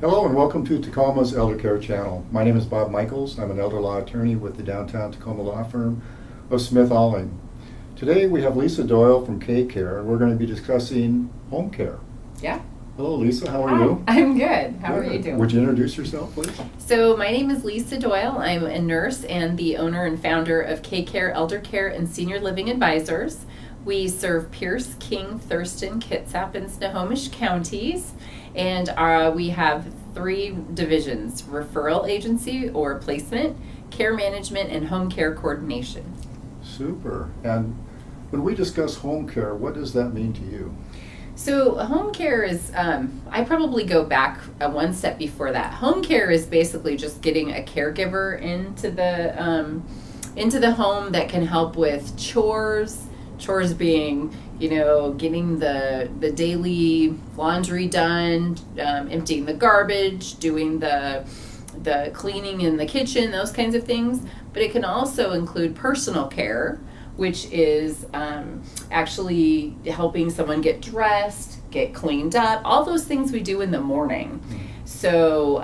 Hello and welcome to Tacoma's Eldercare channel. My name is Bob Michaels. I'm an elder law attorney with the downtown Tacoma law firm of Smith Alling. Today we have Lisa Doyle from CayCare and we're going to be discussing home care. Yeah. Hello Lisa, how are you? I'm good. How are you doing? Would you introduce yourself please? So my name is Lisa Doyle. I'm a nurse and the owner and founder of CayCare, Eldercare, and Senior Living Advisors. We serve Pierce, King, Thurston, Kitsap, and Snohomish counties. And we have 3 divisions: referral agency or placement, care management, and home care coordination. Super. And when we discuss home care, what does that mean to you? So home care is, I probably go back one step before that. Home care is basically just getting a caregiver into the home that can help with chores being, getting the daily laundry done, emptying the garbage, doing the cleaning in the kitchen, those kinds of things. But it can also include personal care, which is actually helping someone get dressed, get cleaned up, all those things we do in the morning. So,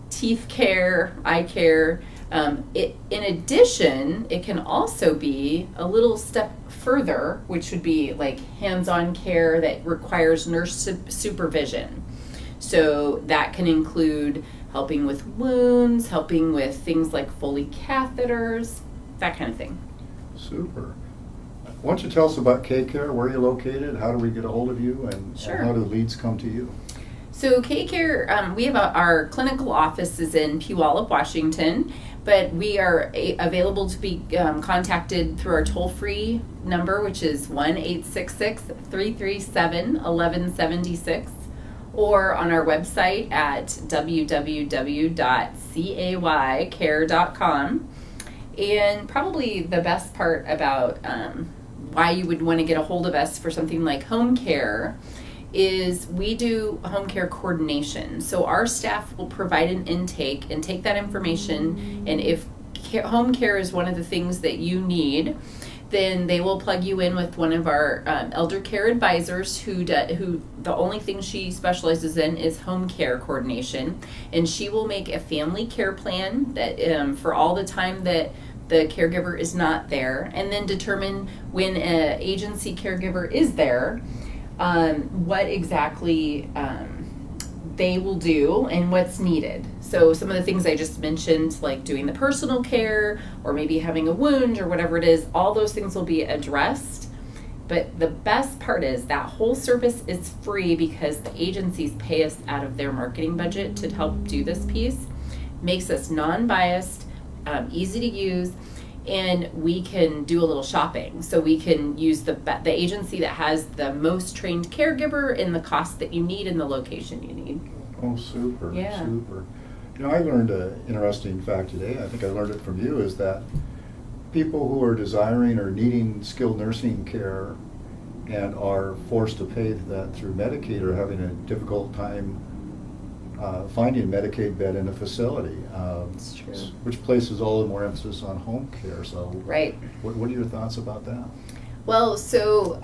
teeth care, eye care. In addition, it can also be a little step further, which would be like hands-on care that requires nurse supervision. So that can include helping with wounds, helping with things like Foley catheters, that kind of thing. Super. Why don't you tell us about CayCare? Where are you located? How do we get a hold of you? And Sure. How do leads come to you? So CayCare, we have our clinical office is in Puyallup, Washington, but we are available to be contacted through our toll-free number, which is 1-866-337-1176, or on our website at www.caycare.com. And probably the best part about why you would want to get a hold of us for something like home care is we do home care coordination. So our staff will provide an intake and take that information, and if home care is one of the things that you need, then they will plug you in with one of our elder care advisors who the only thing she specializes in is home care coordination, and she will make a family care plan that for all the time that the caregiver is not there, and then determine when an agency caregiver is there, what exactly they will do and what's needed. So some of the things I just mentioned, like doing the personal care or maybe having a wound or whatever it is, all those things will be addressed. But the best part is that whole service is free because the agencies pay us out of their marketing budget to help do this piece. Makes us non-biased, easy to use, and we can do a little shopping. So we can use the agency that has the most trained caregiver in the cost that you need and the location you need. Oh, super, Yeah. super. I learned an interesting fact today. I think I learned it from you, is that people who are desiring or needing skilled nursing care and are forced to pay that through Medicaid are having a difficult time finding a Medicaid bed in a facility. That's true. Which places all the more emphasis on home care. So, Right. What are your thoughts about that? Well, so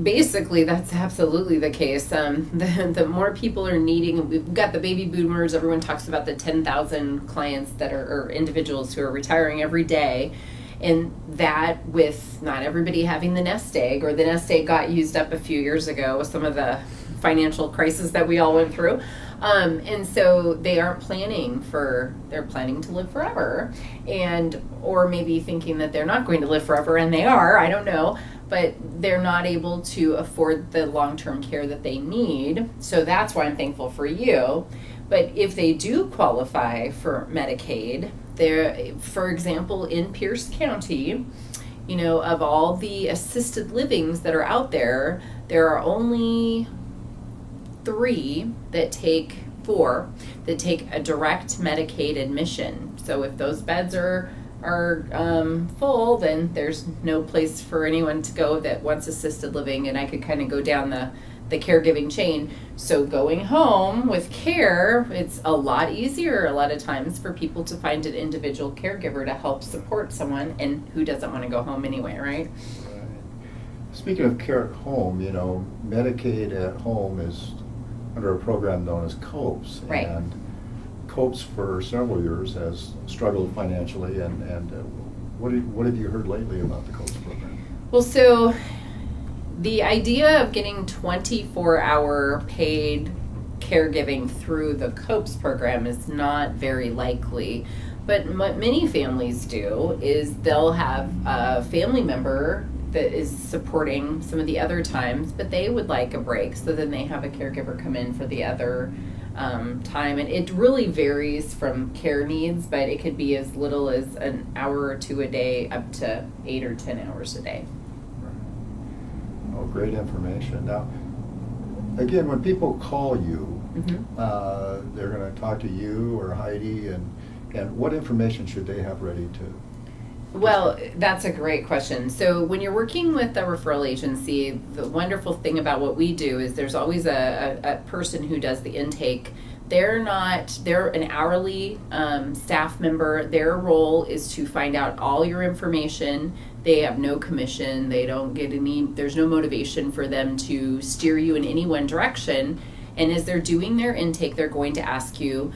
basically that's absolutely the case. The more people are needing, we've got the baby boomers, everyone talks about the 10,000 clients that or individuals who are retiring every day. And that with not everybody having the nest egg, or the nest egg got used up a few years ago with some of the financial crisis that we all went through. And so they aren't they're planning to live forever, or maybe thinking that they're not going to live forever, and they are, I don't know, but they're not able to afford the long-term care that they need. So that's why I'm thankful for you. But if they do qualify for Medicaid, for example, in Pierce County, of all the assisted livings that are out there, there are only 4 that take a direct Medicaid admission. So if those beds are full, then there's no place for anyone to go that wants assisted living, and I could kind of go down the caregiving chain. So going home with care, it's a lot easier a lot of times for people to find an individual caregiver to help support someone, and who doesn't want to go home anyway, right? Speaking of care at home, Medicaid at home is under a program known as COPES. Right. And COPES for several years has struggled financially, and what have you heard lately about the COPES program? Well, so the idea of getting 24-hour paid caregiving through the COPES program is not very likely. But what many families do is they'll have a family member that is supporting some of the other times, but they would like a break, so then they have a caregiver come in for the other time. And it really varies from care needs, but it could be as little as an hour or two a day up to 8 or 10 hours a day. Oh, great information. Now, again, when people call you, they're going to talk to you or Heidi, and what information should they have ready to? Well, that's a great question. So when you're working with a referral agency, the wonderful thing about what we do is there's always a person who does the intake. They're an hourly staff member. Their role is to find out all your information. They have no commission. They don't get there's no motivation for them to steer you in any one direction. And as they're doing their intake, they're going to ask you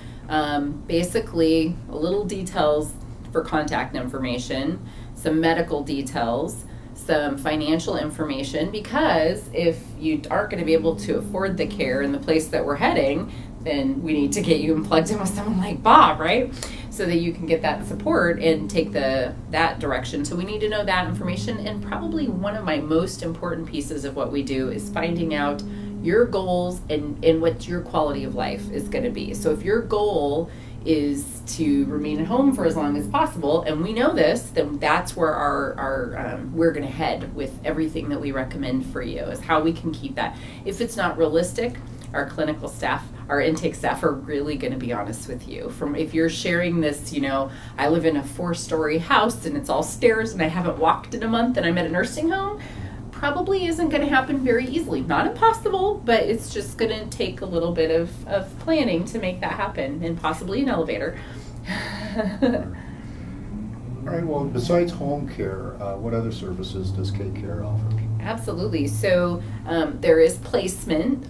basically a little details for contact information, some medical details, some financial information, because if you aren't going to be able to afford the care in the place that we're heading, then we need to get you plugged in with someone like Bob, right? So that you can get that support and take that direction. So we need to know that information. And probably one of my most important pieces of what we do is finding out your goals and what your quality of life is going to be. So if your goal is to remain at home for as long as possible, and we know this, then that's where our we're going to head with everything that we recommend for you, is how we can keep that. If it's not realistic, our clinical staff, our intake staff are really going to be honest with you. From if you're sharing this, I live in a 4-story house and it's all stairs and I haven't walked in a month and I'm at a nursing home, probably isn't going to happen very easily. Not impossible, but it's just going to take a little bit of planning to make that happen, and possibly an elevator. All right, well, besides home care, what other services does CayCare offer? Absolutely. So there is placement.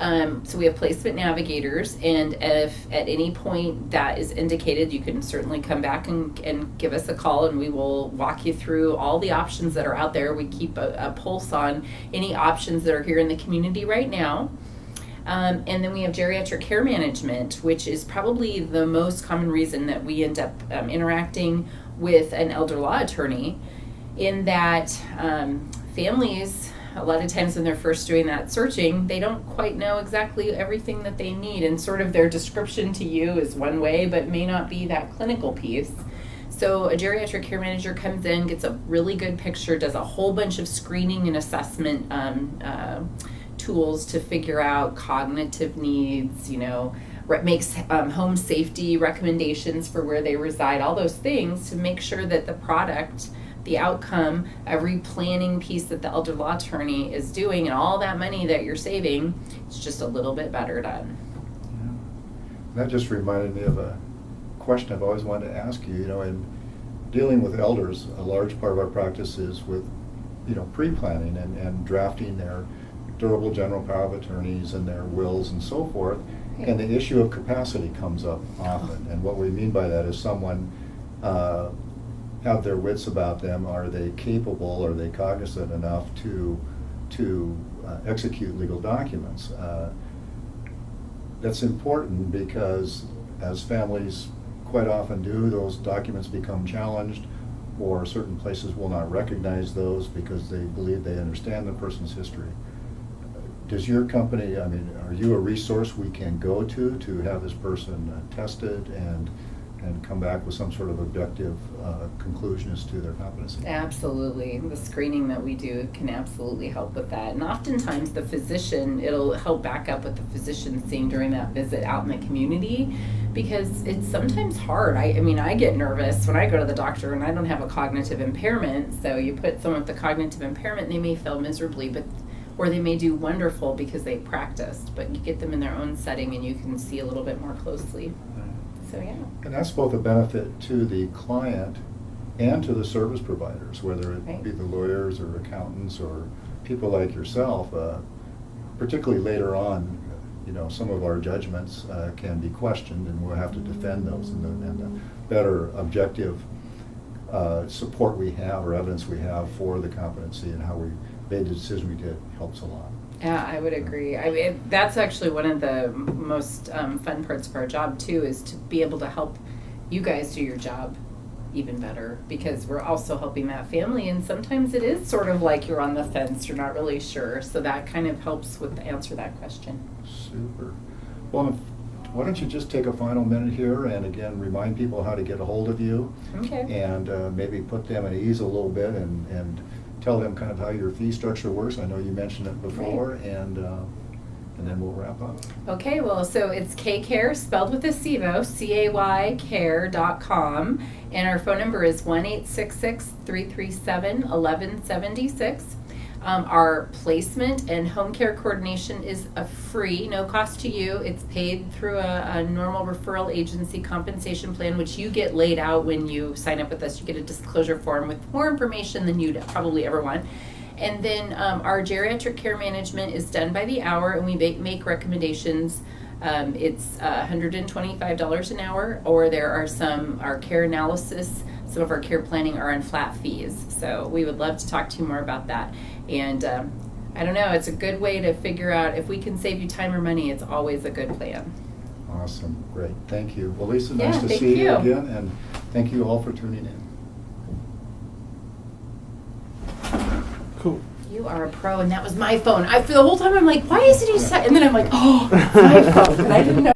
So we have placement navigators, and if at any point that is indicated, you can certainly come back and give us a call, and we will walk you through all the options that are out there. We keep a pulse on any options that are here in the community right now. And then we have geriatric care management, which is probably the most common reason that we end up interacting with an elder law attorney, in that families, a lot of times when they're first doing that searching, they don't quite know exactly everything that they need, and sort of their description to you is one way, but may not be that clinical piece. So a geriatric care manager comes in, gets a really good picture, does a whole bunch of screening and assessment tools to figure out cognitive needs, makes home safety recommendations for where they reside, all those things to make sure that the product, the outcome, every planning piece that the elder law attorney is doing, and all that money that you're saving, it's just a little bit better done. Yeah. That just reminded me of a question I've always wanted to ask you. In dealing with elders, a large part of our practice is with, pre-planning and drafting their durable general power of attorneys and their wills and so forth. Right. And the issue of capacity comes up often. And what we mean by that is someone have their wits about them. Are they capable? Are they cognizant enough to execute legal documents? That's important because, as families quite often do, those documents become challenged, or certain places will not recognize those because they believe they understand the person's history. Does your company, are you a resource we can go to have this person tested and come back with some sort of objective conclusion as to their competency? Absolutely. The screening that we do can absolutely help with that. And oftentimes the physician, it'll help back up what the physician's seeing during that visit out in the community, because it's sometimes hard. I get nervous when I go to the doctor and I don't have a cognitive impairment. So you put someone with a cognitive impairment, they may fail miserably, or they may do wonderful because they practiced, but you get them in their own setting and you can see a little bit more closely. So yeah. And that's both a benefit to the client and to the service providers, whether it Right. be the lawyers or accountants or people like yourself, particularly later on some of our judgments can be questioned, and we'll have to defend those, and the better objective support we have or evidence we have for the competency and how we made the decision we did helps a lot. Yeah, I would agree. I mean, that's actually one of the most fun parts of our job too, is to be able to help you guys do your job even better, because we're also helping that family, and sometimes it is sort of like you're on the fence, you're not really sure, so that kind of helps with answer that question. Super. Well, why don't you just take a final minute here and again remind people how to get a hold of you. Okay. And maybe put them at ease a little bit and tell them kind of how your fee structure works. I know you mentioned it before, Right. And then we'll wrap up. Okay, well, so it's CayCare, spelled with a C-V-O, CAYcare.com, and our phone number is 1-866-337-1176. Our placement and home care coordination is a free, no cost to you. It's paid through a normal referral agency compensation plan, which you get laid out when you sign up with us. You get a disclosure form with more information than you'd probably ever want. And then our geriatric care management is done by the hour, and we make recommendations. It's $125 an hour, or there are our care analysis, some of our care planning are on flat fees. So we would love to talk to you more about that. And I don't know, it's a good way to figure out if we can save you time or money. It's always a good plan. Awesome. Great. Thank you. Well, Lisa, Yeah, nice to thank see you you. again, and thank you all for tuning in. Cool. You are a pro, and that was my phone. For the whole time I'm like, why isn't he? And then I'm like, oh, it's my phone, and I didn't know.